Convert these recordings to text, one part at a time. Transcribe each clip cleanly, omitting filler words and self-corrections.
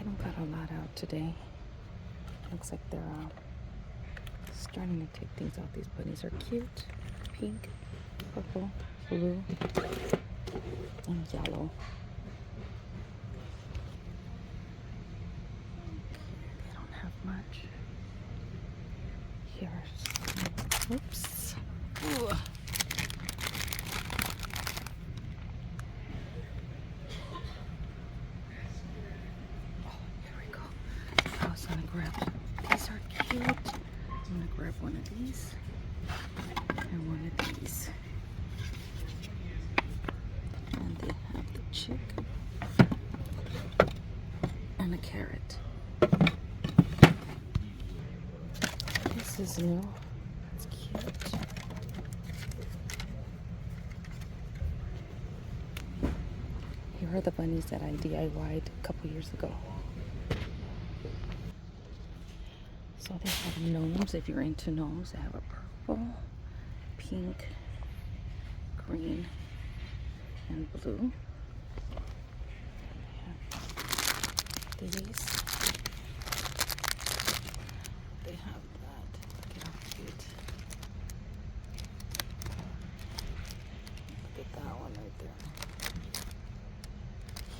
don't got a lot out today. Looks like they're starting to take things out. These bunnies are cute. Pink, purple, blue, and yellow. They don't have much. Here's, oops. Ooh. I was gonna grab, these are cute. I'm gonna grab one of these and one of these. And they have the chick and a carrot. This is new. It's cute. Here are the bunnies that I DIY'd a couple years ago. So they have gnomes. If you're into gnomes, they have a purple, pink, green, and blue. They have these. They have that. Look at how cute. Look at that one right there.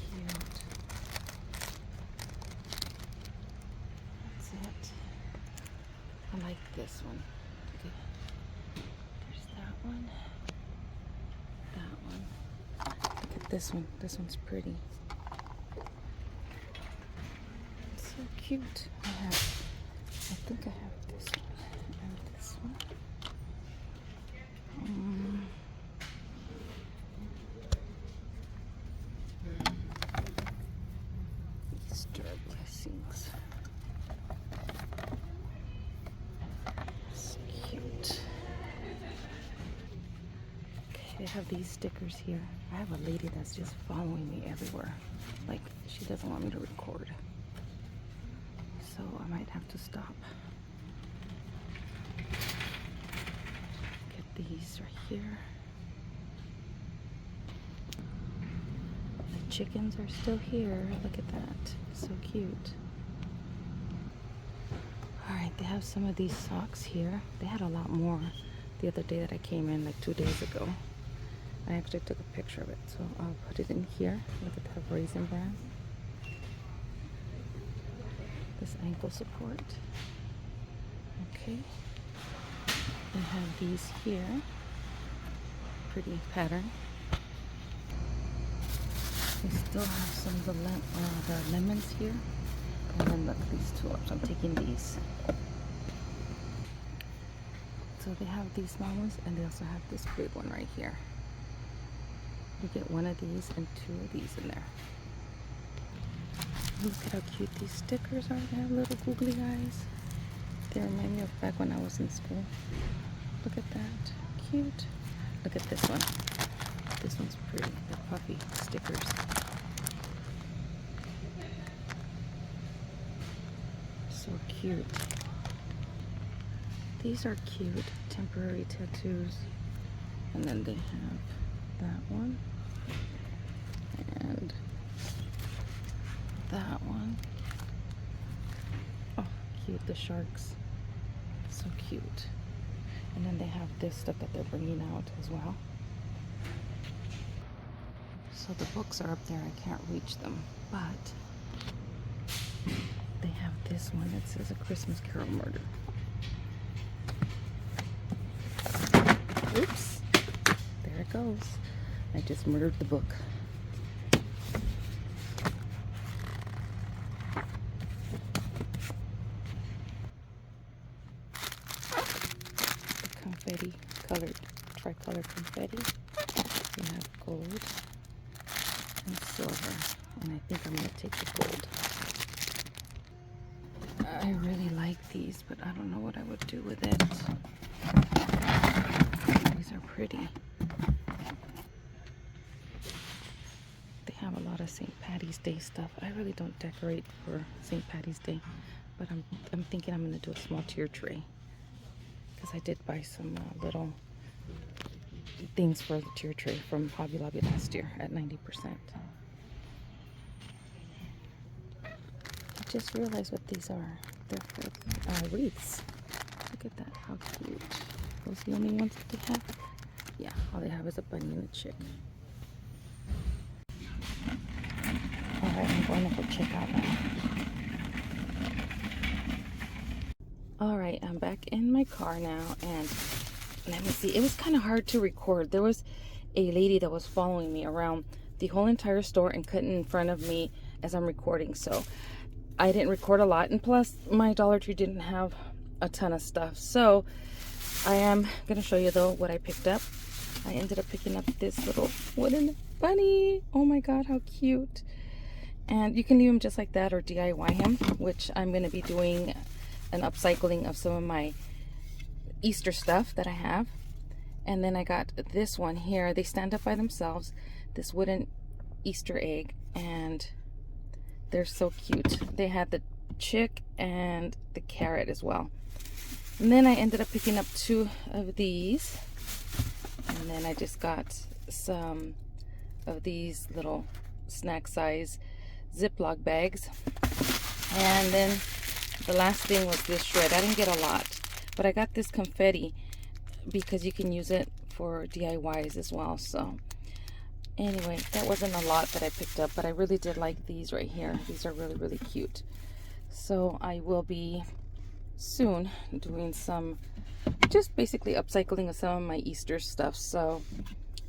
Cute. That's it. I like this one. Okay. There's that one. That one. Look at this one. This one's pretty. It's so cute. I think I have this one and this one. Easter blessings. It's cute. Okay, they have these stickers here. I have a lady that's just following me everywhere. Like, she doesn't want me to record. So I might have to stop. Get these right here. The chickens are still here. Look at that. So cute. Alright, they have some of these socks here. They had a lot more the other day that I came in, like 2 days ago. I actually took a picture of it, so I'll put it in here. Look at the Raisin Bran. This ankle support. Okay. They have these here. Pretty pattern. They still have some of the lemons here. And then look, these tulips. I'm taking these. So they have these small ones, and they also have this big one right here. You get one of these and 2 of these in there. Look at how cute these stickers are. They have little googly eyes. They remind me of back when I was in school. Look at that. Cute. Look at this one. This one's pretty. The puppy stickers. So cute. These are cute. Temporary tattoos. And then they have that one. And that one. Oh, cute. The sharks. So cute. And then they have this stuff that they're bringing out as well. So the books are up there. I can't reach them. But they have this one that says A Christmas Carol Murder. Oops. There it goes. I just murdered the book. Confetti colored, tricolor confetti. We have gold and silver, and I think I'm gonna take the gold. I really like these, but I don't know what I would do with it. These are pretty. They have a lot of St. Patty's Day stuff. I really don't decorate for St. Patty's Day, but I'm thinking I'm gonna do a small tier tray. I did buy some little things for the tier tray from Hobby Lobby last year at 90%. I just realized what these are. They're for wreaths. Look at that, how cute. Those are the only ones that they have? Yeah, all they have is a bunny and a chick. Alright, I'm going to go check out now. Alright, I'm back in my car now, and let me see. It was kind of hard to record. There was a lady that was following me around the whole entire store and cutting in front of me as I'm recording, so I didn't record a lot, and plus my Dollar Tree didn't have a ton of stuff. So I am going to show you though what I picked up. I ended up picking up this little wooden bunny. Oh my god, how cute. And you can leave him just like that or DIY him, which I'm going to be doing an upcycling of some of my Easter stuff that I have. And then I got this one here. They stand up by themselves, this wooden Easter egg, and they're so cute. They had the chick and the carrot as well. And then I ended up picking up 2 of these, and then I just got some of these little snack size Ziploc bags. And then the last thing was this shred. I didn't get a lot, but I got this confetti because you can use it for DIYs as well. So anyway, that wasn't a lot that I picked up, but I really did like these right here. These are really, really cute. So I will be soon doing some, just basically upcycling of some of my Easter stuff. So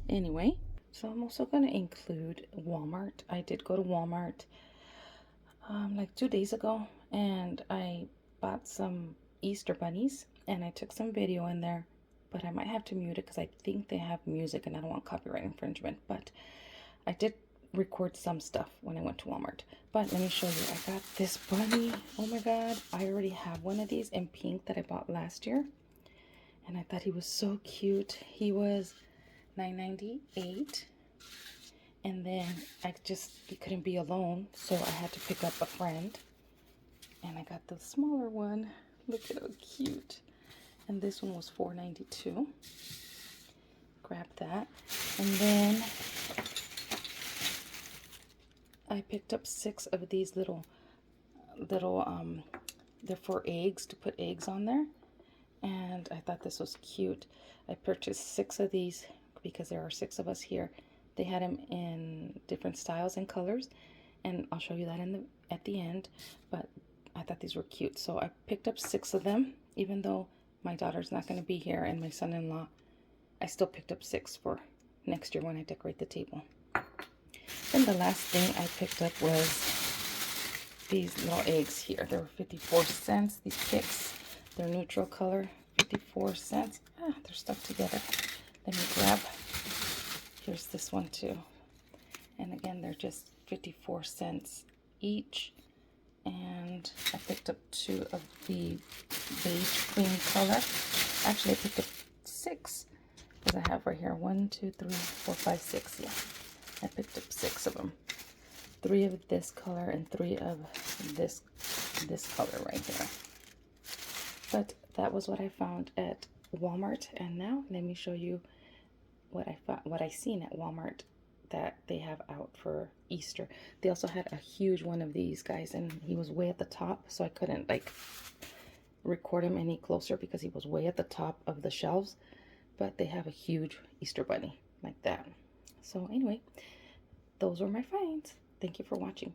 anyway, so I'm also going to include Walmart. I did go to Walmart like 2 days ago, and I bought some Easter bunnies, and I took some video in there, but I might have to mute it because I think they have music and I don't want copyright infringement. But I did record some stuff when I went to Walmart. But let me show you. I got this bunny. Oh my god, I already have one of these in pink that I bought last year, and I thought he was so cute. He was $9.98, and then he couldn't be alone, so I had to pick up a friend, and I got the smaller one. Look at how cute. And this one was $4.92. Grab that. And then I picked up 6 of these little they're for eggs, to put eggs on there, and I thought this was cute. I purchased 6 of these because there are 6 of us here. They had them in different styles and colors, and I'll show you that at the end. But I thought these were cute, so I picked up 6 of them. Even though my daughter's not going to be here and my son-in-law, I still picked up 6 for next year when I decorate the table. Then the last thing I picked up was these little eggs here. They were 54 cents. These picks, they're neutral color, 54 cents. Ah, they're stuck together. Let me grab. Here's this one too. And again, they're just 54 cents each. And I picked up 2 of the beige cream color. Actually, I picked up 6 because I have right here 1, 2, 3, 4, 5, 6. Yeah, I picked up 6 of them. 3 of this color and 3 of this color right here. But that was what I found at Walmart, and now let me show you what I seen at Walmart that they have out for Easter. They also had a huge one of these guys, and he was way at the top, so I couldn't like record him any closer because he was way at the top of the shelves. But they have a huge Easter bunny like that. So anyway, those were my finds. Thank you for watching.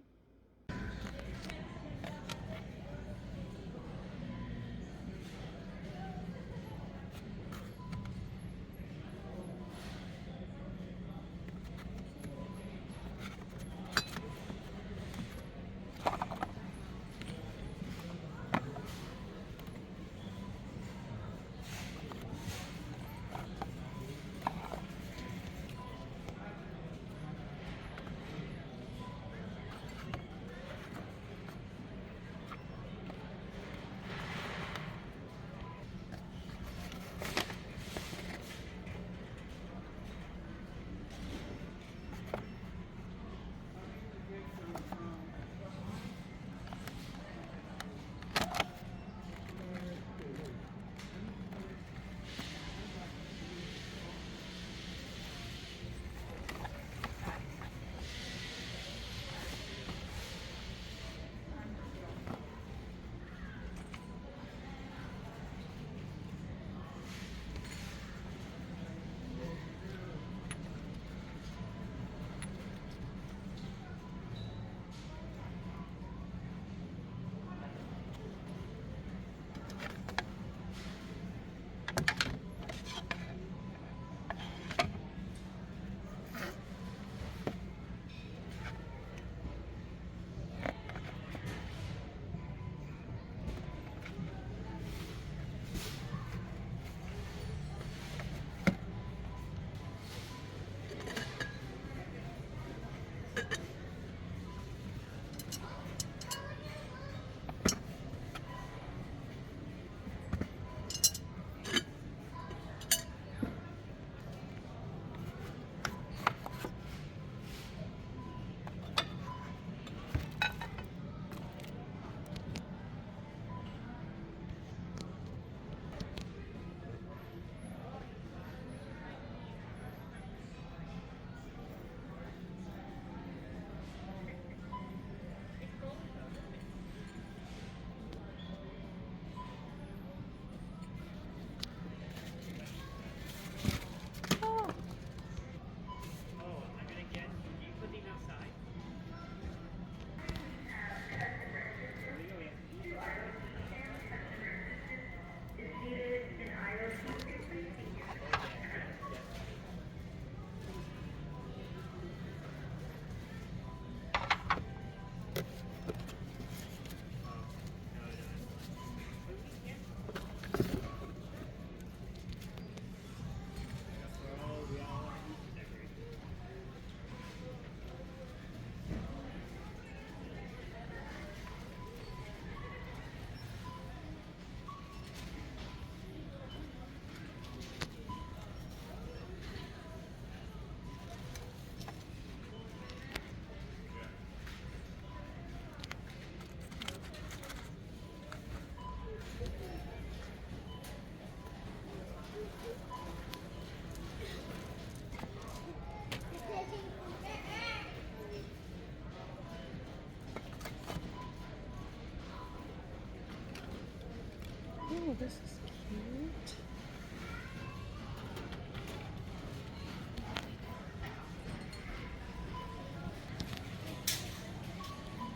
Oh, this is cute.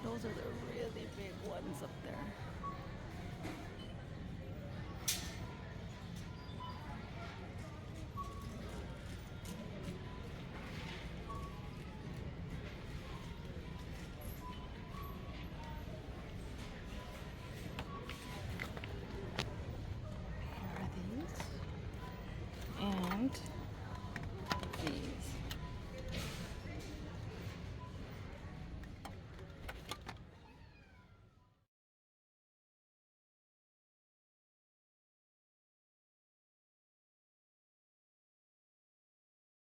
Those are the really big ones up there. Here are these. And these.